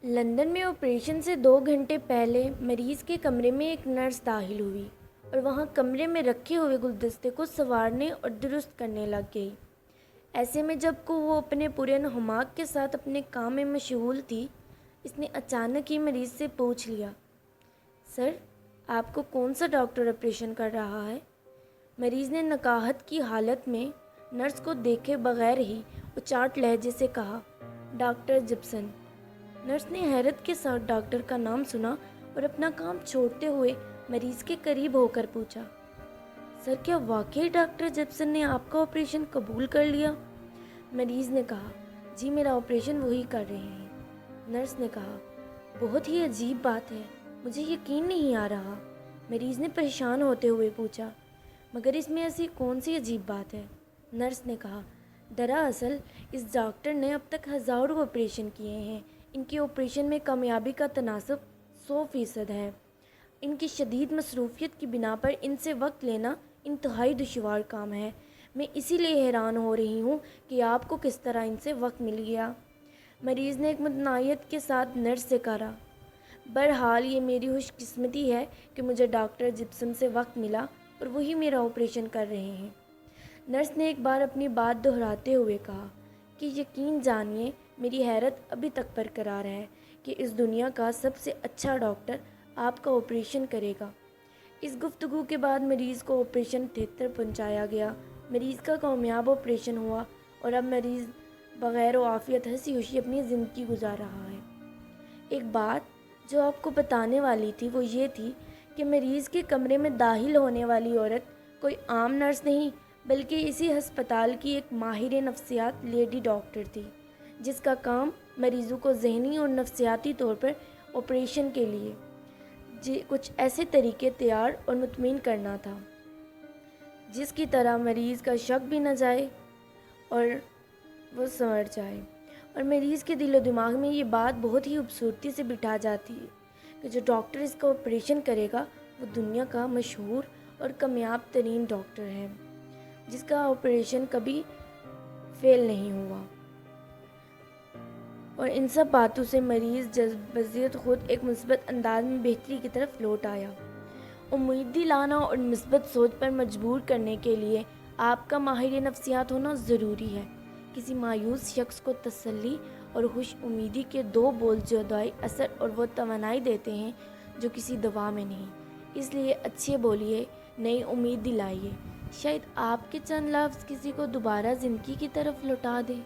London میں operation سے 2 گھنٹے پہلے مریض کے کمرے میں ایک نرس داخل ہوئی اور وہاں کمرے میں رکھے ہوئے گلدستے کو سنوارنے اور درست کرنے لگ گئی۔ ایسے میں جب کہ وہ اپنے پورے انہماک کے ساتھ اپنے کام میں مشغول تھی، اس نے اچانک ہی مریض سے پوچھ لیا، سر، آپ کو کون سا ڈاکٹر آپریشن کر رہا ہے؟ مریض نے نکاہت کی حالت میں نرس کو دیکھے بغیر ہی اچاٹ لہجے سے کہا، ڈاکٹر جپسن۔ نرس نے حیرت کے ساتھ ڈاکٹر کا نام سنا اور اپنا کام چھوڑتے ہوئے مریض کے قریب ہو کر پوچھا، سر، کیا واقعی ڈاکٹر جپسن نے آپ کا آپریشن قبول کر لیا؟ مریض نے کہا، جی، میرا آپریشن وہی کر رہے ہیں۔ نرس نے کہا، بہت ہی عجیب بات ہے، مجھے یقین نہیں آ رہا۔ مریض نے پریشان ہوتے ہوئے پوچھا، مگر اس میں ایسی کون سی عجیب بات ہے؟ نرس نے کہا، دراصل اس ڈاکٹر نے اب تک ہزاروں آپریشن کیے ہیں۔ ان کے آپریشن میں کامیابی کا تناسب 100% ہے۔ ان کی شدید مصروفیت کی بنا پر ان سے وقت لینا انتہائی دشوار کام ہے۔ میں اسی لیے حیران ہو رہی ہوں کہ آپ کو کس طرح ان سے وقت مل گیا۔ مریض نے ایک مطمئنیت کے ساتھ نرس سے کہا، بہرحال یہ میری خوش قسمتی ہے کہ مجھے ڈاکٹر جپسن سے وقت ملا اور وہی میرا آپریشن کر رہے ہیں۔ نرس نے ایک بار اپنی بات دہراتے ہوئے کہا کہ یقین جانیے میری حیرت ابھی تک برقرار ہے کہ اس دنیا کا سب سے اچھا ڈاکٹر آپ کا آپریشن کرے گا۔ اس گفتگو کے بعد مریض کو آپریشن تھیٹر پہنچایا گیا۔ مریض کا کامیاب آپریشن ہوا اور اب مریض بغیر عافیت ہنسی خوشی اپنی زندگی گزار رہا ہے۔ ایک بات جو آپ کو بتانے والی تھی وہ یہ تھی کہ مریض کے کمرے میں داخل ہونے والی عورت کوئی عام نرس نہیں بلکہ اسی ہسپتال کی ایک ماہر نفسیات لیڈی ڈاکٹر تھی، جس کا کام مریضوں کو ذہنی اور نفسیاتی طور پر آپریشن کے لیے کچھ ایسے طریقے تیار اور مطمئن کرنا تھا جس کی طرح مریض کا شک بھی نہ جائے اور وہ سنور جائے، اور مریض کے دل و دماغ میں یہ بات بہت ہی خوبصورتی سے بٹھا جاتی ہے کہ جو ڈاکٹر اس کا آپریشن کرے گا وہ دنیا کا مشہور اور کامیاب ترین ڈاکٹر ہے، جس کا آپریشن کبھی فیل نہیں ہوا۔ اور ان سب باتوں سے مریض بذات خود ایک مثبت انداز میں بہتری کی طرف لوٹ آیا۔ امید دلانا اور مثبت سوچ پر مجبور کرنے کے لیے آپ کا ماہر نفسیات ہونا ضروری ہے۔ کسی مایوس شخص کو تسلی اور خوش امیدی کے 2 بول جو دوائی اثر اور وہ توانائی دیتے ہیں جو کسی دوا میں نہیں۔ اس لیے اچھے بولیے، نئی امید دلائیے، شاید آپ کے چند لفظ کسی کو دوبارہ زندگی کی طرف لوٹا دیں۔